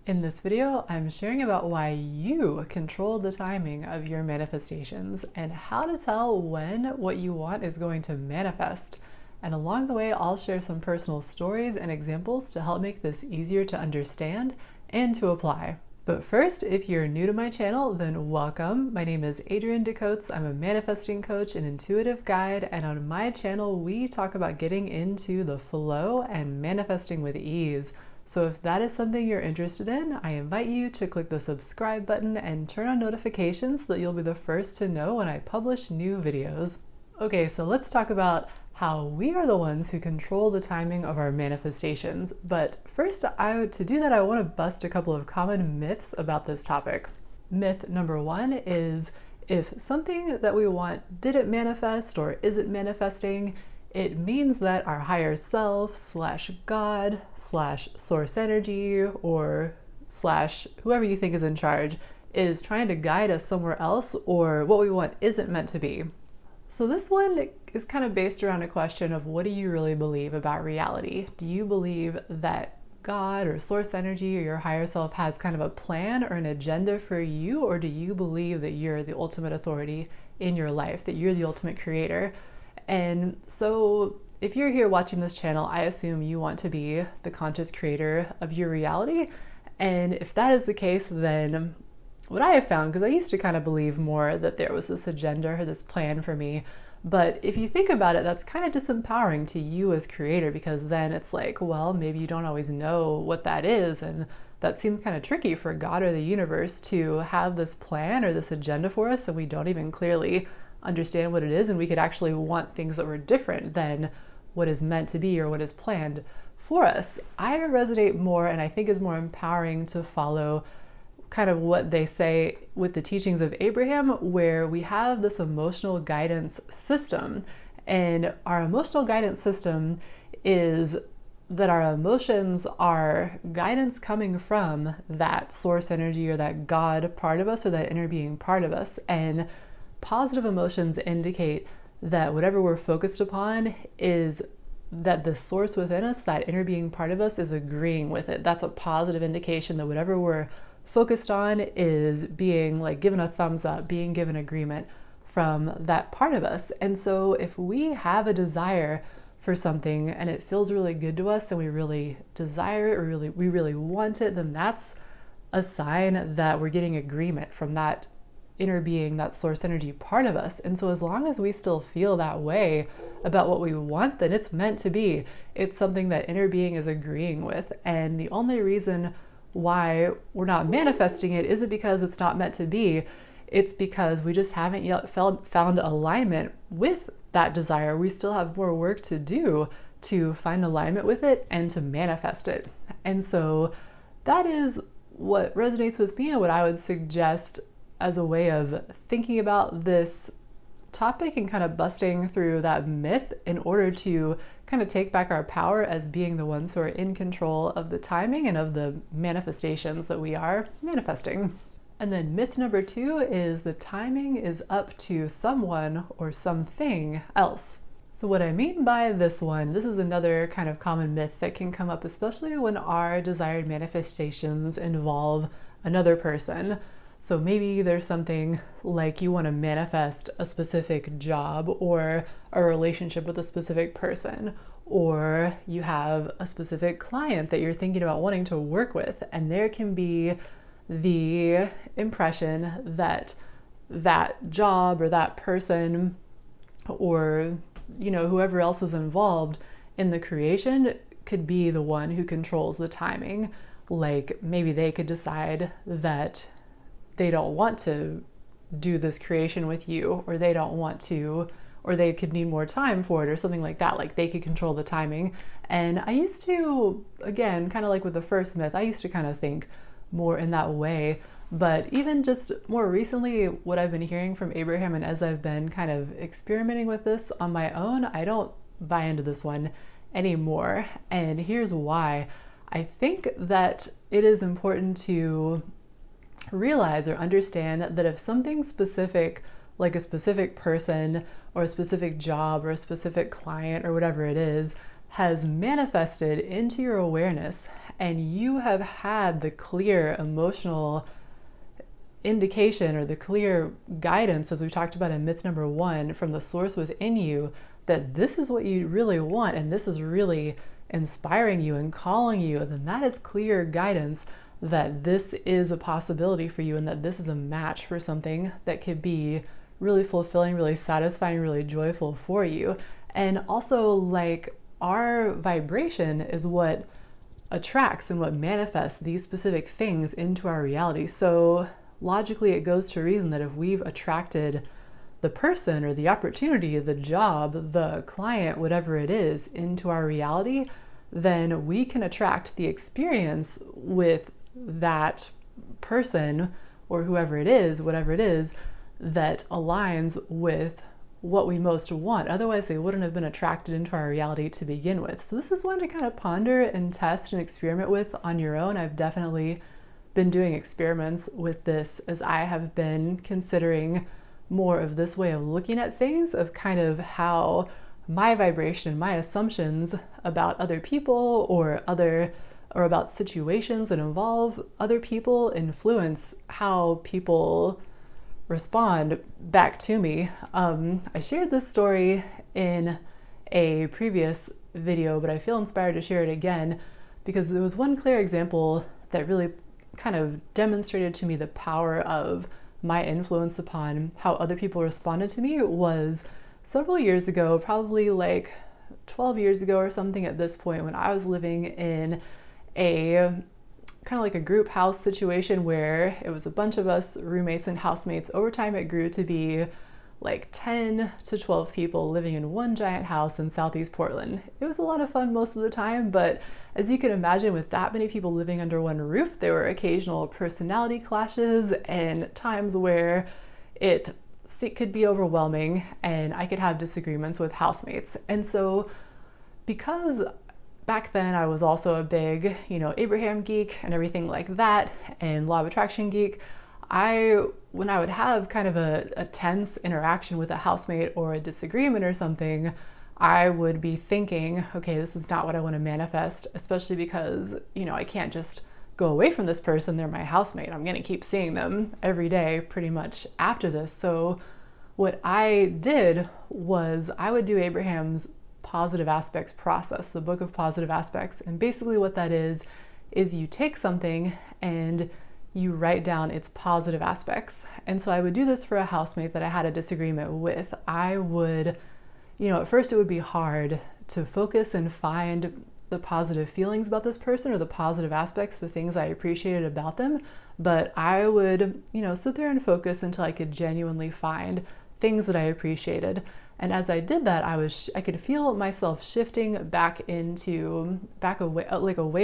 In this video, I'm sharing about why you control the timing of your manifestations and how to tell when what you want is going to manifest. And along the way, I'll share some personal stories and examples to help make this easier to understand and to apply. But first, if you're new to my channel, then welcome. My name is Adrianne. I'm a manifesting coach and intuitive guide, and on my channel, we talk about getting into the flow and manifesting with ease. So if that is something you're interested in, I invite you to click the subscribe button and turn on notifications so that you'll be the first to know when I publish new videos. Okay, so let's talk about how we are the ones who control the timing of our manifestations. But first, to do that, I want to bust a couple of common myths about this topic. Myth number one is if something that we want didn't manifest or isn't manifesting, it means that our higher self slash God slash source energy or slash whoever you think is in charge is trying to guide us somewhere else, or what we want isn't meant to be. So this one is kind of based around a question of, what do you really believe about reality? Do you believe that God or source energy or your higher self has kind of a plan or an agenda for you, or do you believe that you're the ultimate authority in your life, that you're the ultimate creator? And so if you're here watching this channel, I assume you want to be the conscious creator of your reality. And if that is the case, then what I have found, because I used to kind of believe more that there was this agenda or this plan for me, but if you think about it, that's kind of disempowering to you as creator, because then it's like, well, maybe you don't always know what that is, and that seems kind of tricky for God or the universe to have this plan or this agenda for us, and we don't even clearly understand what it is, and we could actually want things that were different than what is meant to be or what is planned for us. I resonate more, and I think is more empowering to follow kind of what they say with the teachings of Abraham, where we have this emotional guidance system. And our emotional guidance system is that our emotions are guidance coming from that source energy or that God part of us or that inner being part of us. And positive emotions indicate that whatever we're focused upon is that the source within us, that inner being part of us, is agreeing with it. That's a positive indication that whatever we're focused on is being like given a thumbs up, being given agreement from that part of us. And so if we have a desire for something and it feels really good to us and we really desire it or we really want it, then that's a sign that we're getting agreement from that inner being, that source energy part of us. And so as long as we still feel that way about what we want, then it's meant to be. It's something that inner being is agreeing with. And the only reason why we're not manifesting it isn't because it's not meant to be. It's because we just haven't yet found alignment with that desire. We still have more work to do to find alignment with it and to manifest it. And so that is what resonates with me and what I would suggest as a way of thinking about this topic and kind of busting through that myth in order to kind of take back our power as being the ones who are in control of the timing and of the manifestations that we are manifesting. And then myth number two is the timing is up to someone or something else. So what I mean by this one, this is another kind of common myth that can come up, especially when our desired manifestations involve another person. So maybe there's something like you want to manifest a specific job or a relationship with a specific person, or you have a specific client that you're thinking about wanting to work with, and there can be the impression that that job or that person or whoever else is involved in the creation could be the one who controls the timing. Like maybe they could decide that they don't want to do this creation with you, or they don't want to, or they could need more time for it or something like that. Like they could control the timing. And I used to, again, kind of like with the first myth, I used to kind of think more in that way. But even just more recently, what I've been hearing from Abraham, and as I've been kind of experimenting with this on my own, I don't buy into this one anymore. And here's why. I think that it is important to realize or understand that if something specific, like a specific person or a specific job or a specific client or whatever it is, has manifested into your awareness, and you have had the clear emotional indication or the clear guidance, as we talked about in myth number 1, from the source within you, that this is what you really want and this is really inspiring you and calling you, then that is clear guidance that this is a possibility for you and that this is a match for something that could be really fulfilling, really satisfying, really joyful for you. And also, like, our vibration is what attracts and what manifests these specific things into our reality. So logically, it goes to reason that if we've attracted the person or the opportunity, the job, the client, whatever it is, into our reality, then we can attract the experience with that person or whoever it is, whatever it is, that aligns with what we most want. Otherwise, they wouldn't have been attracted into our reality to begin with. So this is one to kind of ponder and test and experiment with on your own. I've definitely been doing experiments with this as I have been considering more of this way of looking at things, of kind of how my vibration, my assumptions about other people or about situations that involve other people influence how people respond back to me. I shared this story in a previous video, but I feel inspired to share it again because there was one clear example that really kind of demonstrated to me the power of my influence upon how other people responded to me. Was several years ago, probably like 12 years ago or something at this point, when I was living in a kind of like a group house situation where it was a bunch of us roommates and housemates. Over time, it grew to be like 10 to 12 people living in one giant house in Southeast Portland. It was a lot of fun most of the time, but as you can imagine, with that many people living under one roof, there were occasional personality clashes and times where it could be overwhelming and I could have disagreements with housemates. And so because back then I was also a big, Abraham geek and everything like that, and law of attraction geek, when I would have kind of a tense interaction with a housemate or a disagreement or something, I would be thinking, okay, this is not what I want to manifest, especially because, I can't just go away from this person. They're my housemate. I'm going to keep seeing them every day pretty much after this. So what I did was I would do Abraham's positive aspects process, the book of positive aspects. And basically what that is you take something and you write down its positive aspects. And so I would do this for a housemate that I had a disagreement with. I would, at first it would be hard to focus and find the positive feelings about this person or the positive aspects, the things I appreciated about them. But I would, sit there and focus until I could genuinely find things that I appreciated. And as I did that, I could feel myself shifting back away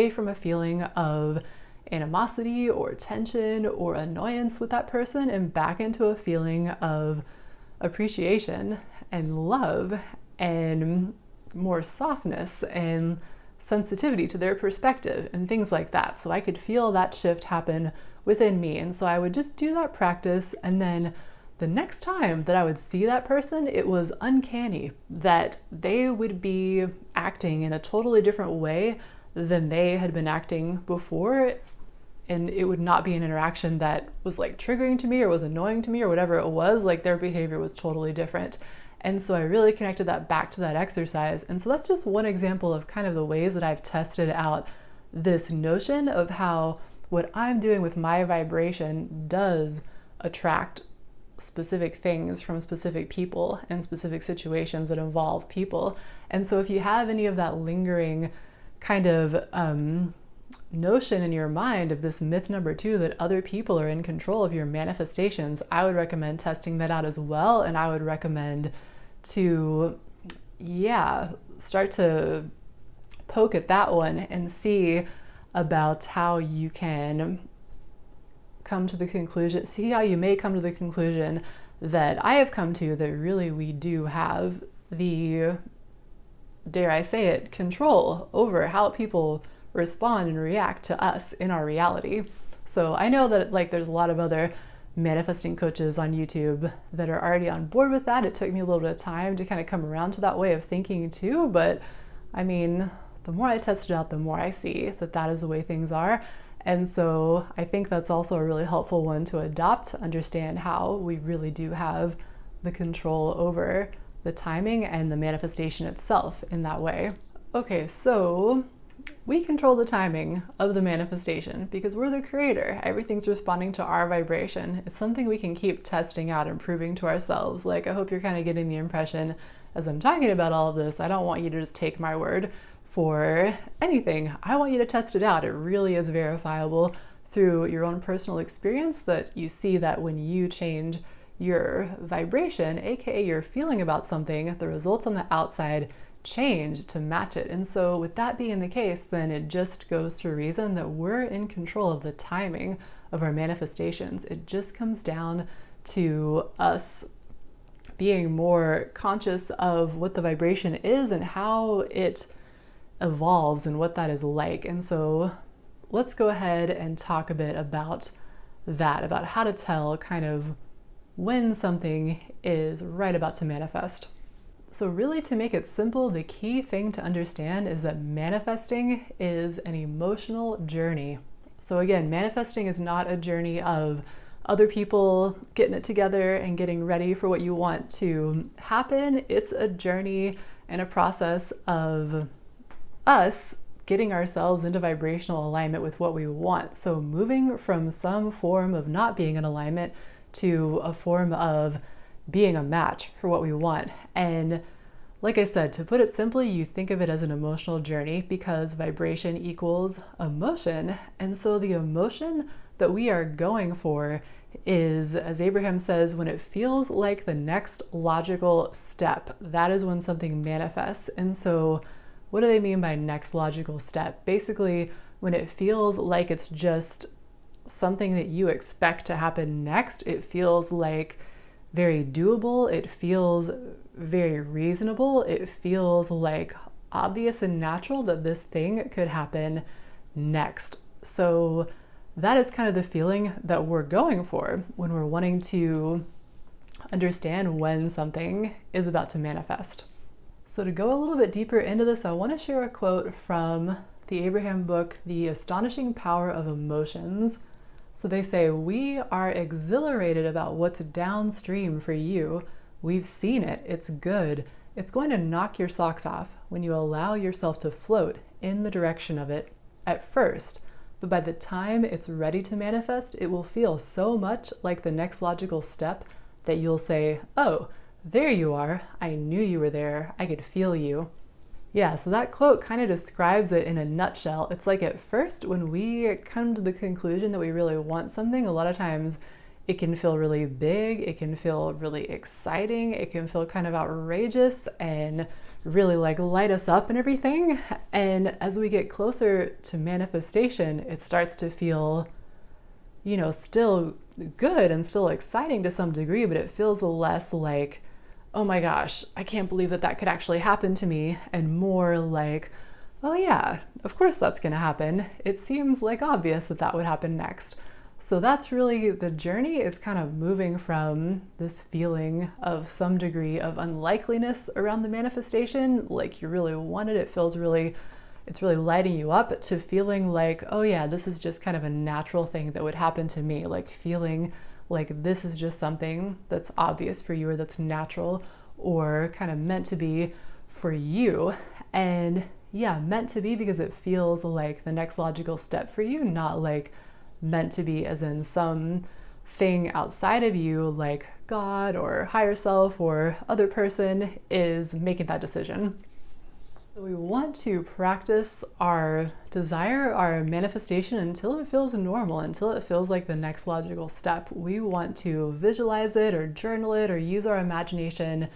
from a feeling of animosity or tension or annoyance with that person and back into a feeling of appreciation and love and more softness and sensitivity to their perspective and things like that. So I could feel that shift happen within me. And so I would just do that practice, and then the next time that I would see that person, it was uncanny that they would be acting in a totally different way than they had been acting before. And it would not be an interaction that was like triggering to me or was annoying to me or whatever it was. Like, their behavior was totally different. And so I really connected that back to that exercise. And so that's just one example of kind of the ways that I've tested out this notion of how what I'm doing with my vibration does attract specific things from specific people and specific situations that involve people. And so if you have any of that lingering kind of notion in your mind of this myth number 2, that other people are in control of your manifestations, I would recommend testing that out as well. And I would recommend to, start to poke at that one and see about how you can come to the conclusion, see how you may come to the conclusion that I have come to, that really we do have the, dare I say it, control over how people respond and react to us in our reality. So I know that there's a lot of other manifesting coaches on YouTube that are already on board with that. It took me a little bit of time to kind of come around to that way of thinking too, but I mean, the more I test it out, the more I see that that is the way things are. And so I think that's also a really helpful one to adopt, to understand how we really do have the control over the timing and the manifestation itself in that way. Okay, so we control the timing of the manifestation because we're the creator. Everything's responding to our vibration. It's something we can keep testing out and proving to ourselves. Like, I hope you're kind of getting the impression as I'm talking about all of this, I don't want you to just take my word for anything. I want you to test it out. It really is verifiable through your own personal experience that you see that when you change your vibration, aka your feeling about something, the results on the outside change to match it. And so with that being the case, then it just goes to reason that we're in control of the timing of our manifestations. It just comes down to us being more conscious of what the vibration is and how it evolves and what that is like. And so let's go ahead and talk a bit about that, about how to tell kind of when something is right about to manifest. So really, to make it simple, the key thing to understand is that manifesting is an emotional journey. So again, manifesting is not a journey of other people getting it together and getting ready for what you want to happen. It's a journey and a process of us getting ourselves into vibrational alignment with what we want. So moving from some form of not being in alignment to a form of being a match for what we want. And like I said, to put it simply, you think of it as an emotional journey because vibration equals emotion. And so the emotion that we are going for is, as Abraham says, when it feels like the next logical step, that is when something manifests. And so what do they mean by next logical step? Basically, when it feels like it's just something that you expect to happen next, it feels like very doable, it feels very reasonable, it feels like obvious and natural that this thing could happen next. So that is kind of the feeling that we're going for when we're wanting to understand when something is about to manifest. So to go a little bit deeper into this, I want to share a quote from the Abraham book, The Astonishing Power of Emotions. So they say, "We are exhilarated about what's downstream for you. We've seen it. It's good. It's going to knock your socks off when you allow yourself to float in the direction of it at first. But by the time it's ready to manifest, it will feel so much like the next logical step that you'll say, 'Oh, there you are. I knew you were there. I could feel you.'" Yeah, so that quote kind of describes it in a nutshell. It's like at first, when we come to the conclusion that we really want something, a lot of times it can feel really big, it can feel really exciting, it can feel kind of outrageous and really like light us up and everything. And as we get closer to manifestation, it starts to feel, still good and still exciting to some degree, but it feels less like, oh my gosh, I can't believe that could actually happen to me, and more like, oh yeah, of course that's gonna happen. It seems like obvious that would happen next. So that's really the journey, is kind of moving from this feeling of some degree of unlikeliness around the manifestation, like you really want it, it's really lighting you up, to feeling like, oh yeah, this is just kind of a natural thing that would happen to me, like feeling like this is just something that's obvious for you, or that's natural, or kind of meant to be for you. And yeah, meant to be because it feels like the next logical step for you, not like meant to be as in some thing outside of you, like God or higher self or other person is making that decision. We want to practice our desire, our manifestation, until it feels normal, until it feels like the next logical step. We want to visualize it or journal it or use our imagination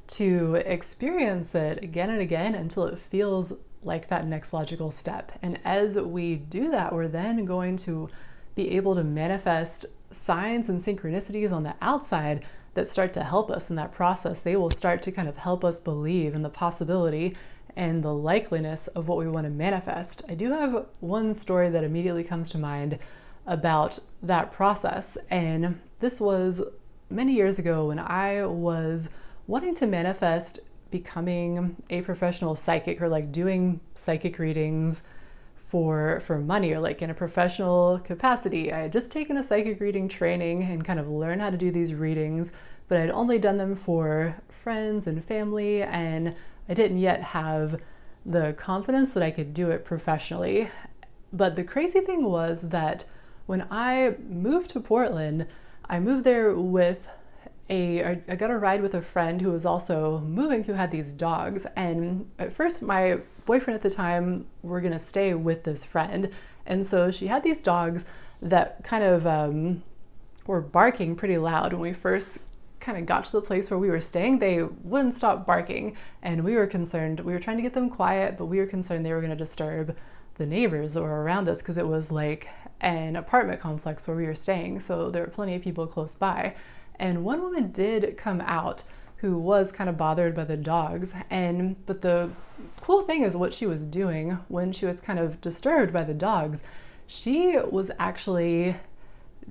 to experience it again and again until it feels like that next logical step. And as we do that, we're then going to be able to manifest signs and synchronicities on the outside that start to help us in that process. They will start to kind of help us believe in the possibility and the likeliness of what we want to manifest. I do have one story that immediately comes to mind about that process, and this was many years ago when I was wanting to manifest becoming a professional psychic or like doing psychic readings for money or like in a professional capacity. I had just taken a psychic reading training and kind of learned how to do these readings, but I'd only done them for friends and family, and I didn't yet have the confidence that I could do it professionally. But the crazy thing was that when I moved to Portland, I moved there I got a ride with a friend who was also moving, who had these dogs. And at first, my boyfriend at the time were gonna stay with this friend. And so she had these dogs that kind of were barking pretty loud. When we first kind of got to the place where we were staying, they wouldn't stop barking. And we were concerned, we were trying to get them quiet, but we were concerned they were gonna disturb the neighbors that were around us because it was like an apartment complex where we were staying. So there were plenty of people close by. And one woman did come out who was kind of bothered by the dogs. But the cool thing is what she was doing when she was kind of disturbed by the dogs. She was actually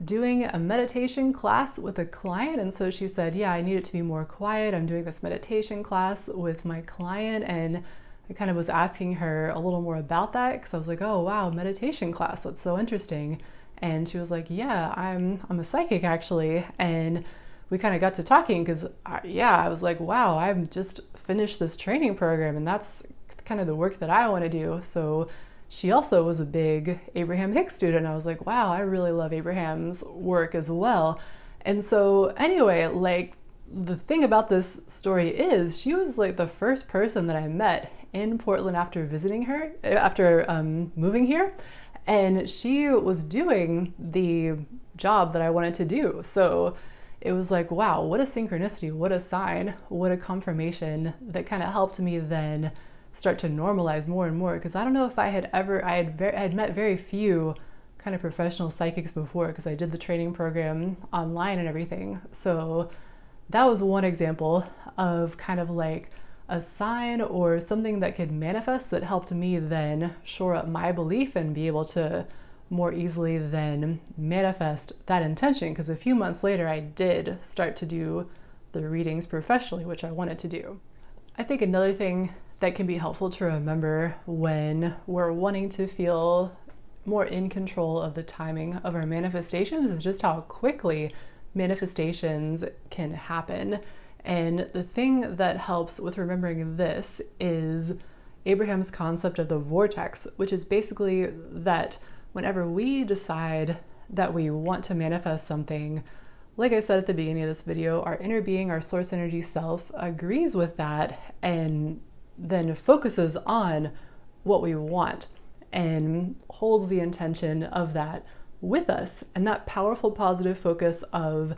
doing a meditation class with a client. And so she said, yeah, I need it to be more quiet. I'm doing this meditation class with my client. And I kind of was asking her a little more about that because I was like, oh, wow, meditation class. That's so interesting. And she was like, yeah, I'm a psychic actually. And we kind of got to talking because I was like, wow, I've just finished this training program and that's kind of the work that I want to do. So she also was a big Abraham Hicks student. I was like, wow, I really love Abraham's work as well. And so anyway, like the thing about this story is she was like the first person that I met in Portland after moving here. And she was doing the job that I wanted to do. So it was like, wow, what a synchronicity, what a sign, what a confirmation that kind of helped me then start to normalize more and more. Because I don't know if I had met very few kind of professional psychics before because I did the training program online and everything. So that was one example of kind of like a sign or something that could manifest that helped me then shore up my belief and be able to more easily then manifest that intention. Because a few months later, I did start to do the readings professionally, which I wanted to do. I think another thing that can be helpful to remember when we're wanting to feel more in control of the timing of our manifestations is just how quickly manifestations can happen. And the thing that helps with remembering this is Abraham's concept of the vortex, which is basically that whenever we decide that we want to manifest something, like I said at the beginning of this video, our inner being, our source energy self, agrees with that and then focuses on what we want and holds the intention of that with us. And that powerful positive focus of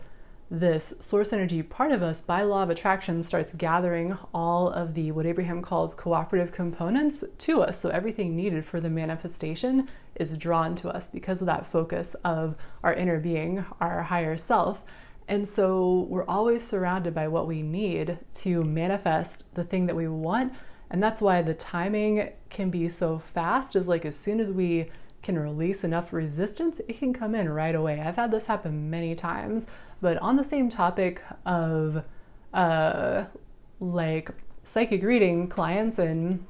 this source energy part of us, by law of attraction, starts gathering all of the what Abraham calls cooperative components to us. So everything needed for the manifestation is drawn to us because of that focus of our inner being, our higher self. And so we're always surrounded by what we need to manifest the thing that we want. And that's why the timing can be so fast, is like as soon as we can release enough resistance, it can come in right away. I've had this happen many times. But on the same topic of like psychic reading clients and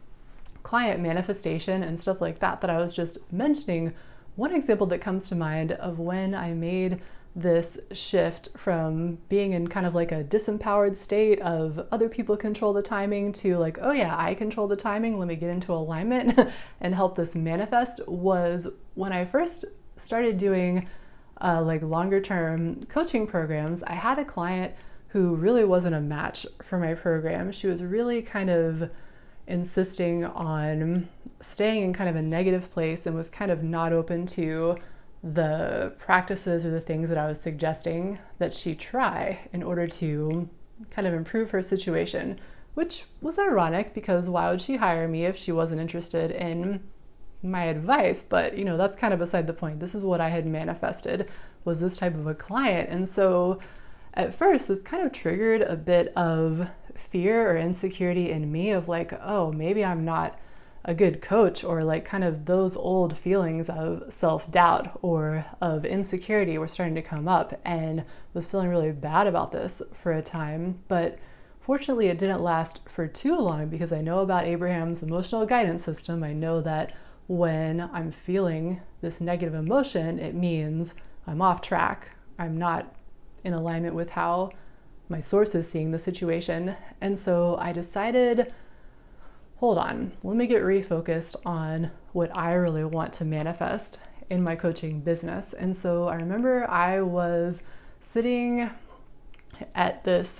client manifestation and stuff like that I was just mentioning, one example that comes to mind of when I made this shift from being in kind of like a disempowered state of other people control the timing to like, oh yeah, I control the timing, let me get into alignment and help this manifest, was when I first started doing like longer term coaching programs. I had a client who really wasn't a match for my program. She was really kind of insisting on staying in kind of a negative place and was kind of not open to the practices or the things that I was suggesting that she try in order to kind of improve her situation, which was ironic because why would she hire me if she wasn't interested in my advice? But you know, that's kind of beside the point. This is what I had manifested, was this type of a client. And so at first this kind of triggered a bit of fear or insecurity in me of like, oh, maybe I'm not a good coach, or like kind of those old feelings of self-doubt or of insecurity were starting to come up, and was feeling really bad about this for a time. But Fortunately, it didn't last for too long because I know about Abraham's emotional guidance system. I know that when I'm feeling this negative emotion, it means I'm off track. I'm not in alignment with how my source is seeing the situation. And so I decided, hold on, let me get refocused on what I really want to manifest in my coaching business. And so I remember I was sitting at this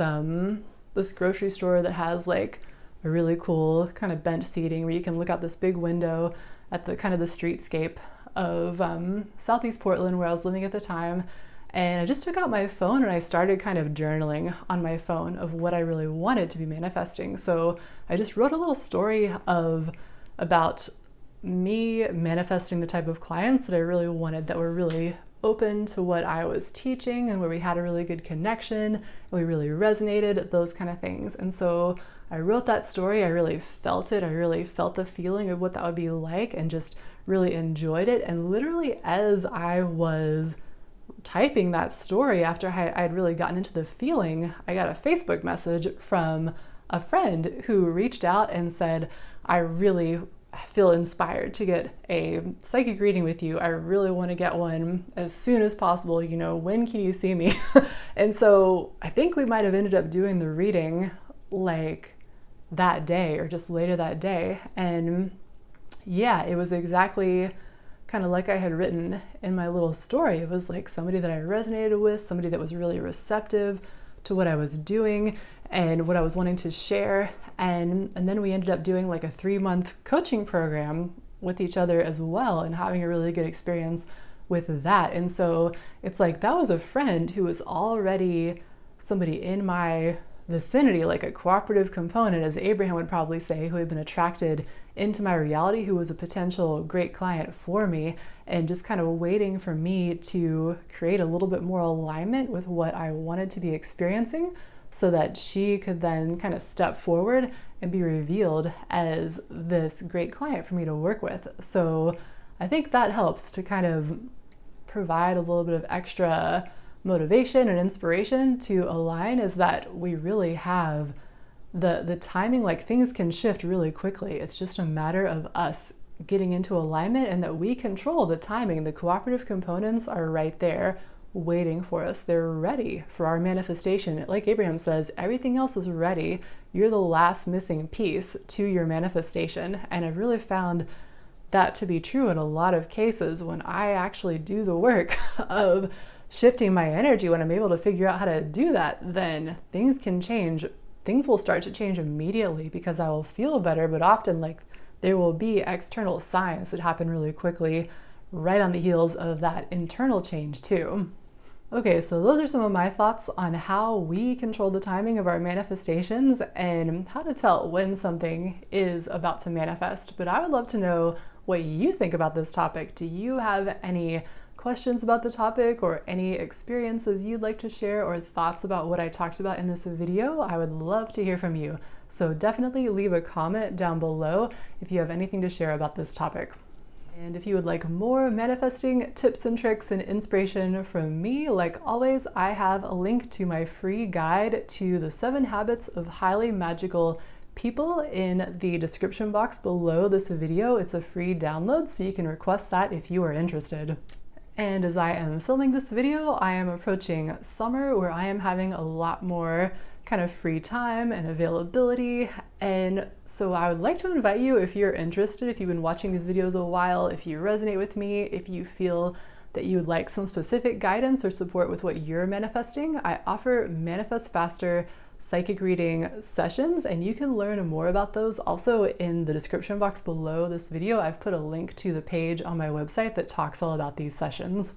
grocery store that has like a really cool kind of bench seating where you can look out this big window at the kind of the streetscape of Southeast Portland, where I was living at the time. And I just took out my phone and I started kind of journaling on my phone of what I really wanted to be manifesting. So I just wrote a little story about me manifesting the type of clients that I really wanted, that were really open to what I was teaching and where we had a really good connection and we really resonated, those kind of things. And so I wrote that story. I really felt it. I really felt the feeling of what that would be like and just really enjoyed it. And literally as I was typing that story, after I'd really gotten into the feeling, I got a Facebook message from a friend who reached out and said, I really feel inspired to get a psychic reading with you. I really want to get one as soon as possible. You know, when can you see me? And so I think we might have ended up doing the reading like that day or just later that day. And yeah, it was exactly kind of like I had written in my little story. It was like somebody that I resonated with, somebody that was really receptive to what I was doing and what I was wanting to share. And then we ended up doing like a 3-month coaching program with each other as well and having a really good experience with that. And so it's like that was a friend who was already somebody in my vicinity, like a cooperative component, as Abraham would probably say, who had been attracted into my reality, who was a potential great client for me, and just kind of waiting for me to create a little bit more alignment with what I wanted to be experiencing so that she could then kind of step forward and be revealed as this great client for me to work with. So I think that helps to kind of provide a little bit of extra motivation and inspiration to align, is that we really have the timing, like things can shift really quickly. It's just a matter of us getting into alignment and that we control the timing. The cooperative components are right there waiting for us. They're ready for our manifestation. Like Abraham says, everything else is ready. You're the last missing piece to your manifestation. And I've really found that to be true in a lot of cases. When I actually do the work of shifting my energy, when I'm able to figure out how to do that, then things can change. Things will start to change immediately because I will feel better, but often like there will be external signs that happen really quickly right on the heels of that internal change too. Okay, so those are some of my thoughts on how we control the timing of our manifestations and how to tell when something is about to manifest. But I would love to know what you think about this topic. Do you have any questions about the topic or any experiences you'd like to share or thoughts about what I talked about in this video? I would love to hear from you. So definitely leave a comment down below if you have anything to share about this topic. And if you would like more manifesting tips and tricks and inspiration from me, like always, I have a link to my free guide to the 7 habits of highly magical people in the description box below this video. It's a free download, so you can request that if you are interested. And as I am filming this video, I am approaching summer, where I am having a lot more kind of free time and availability. And so I would like to invite you, if you're interested, if you've been watching these videos a while, if you resonate with me, if you feel that you would like some specific guidance or support with what you're manifesting, I offer Manifest Faster psychic reading sessions, and you can learn more about those also in the description box below this video. I've put a link to the page on my website that talks all about these sessions.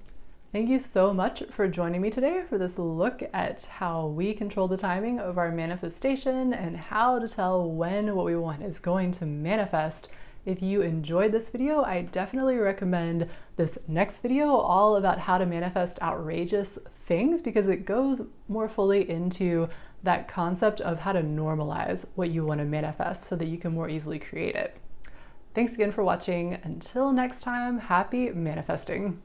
Thank you so much for joining me today for this look at how we control the timing of our manifestation and how to tell when what we want is going to manifest. If you enjoyed this video, I definitely recommend this next video all about how to manifest outrageous things, because it goes more fully into that concept of how to normalize what you want to manifest so that you can more easily create it. Thanks again for watching. Until next time, happy manifesting.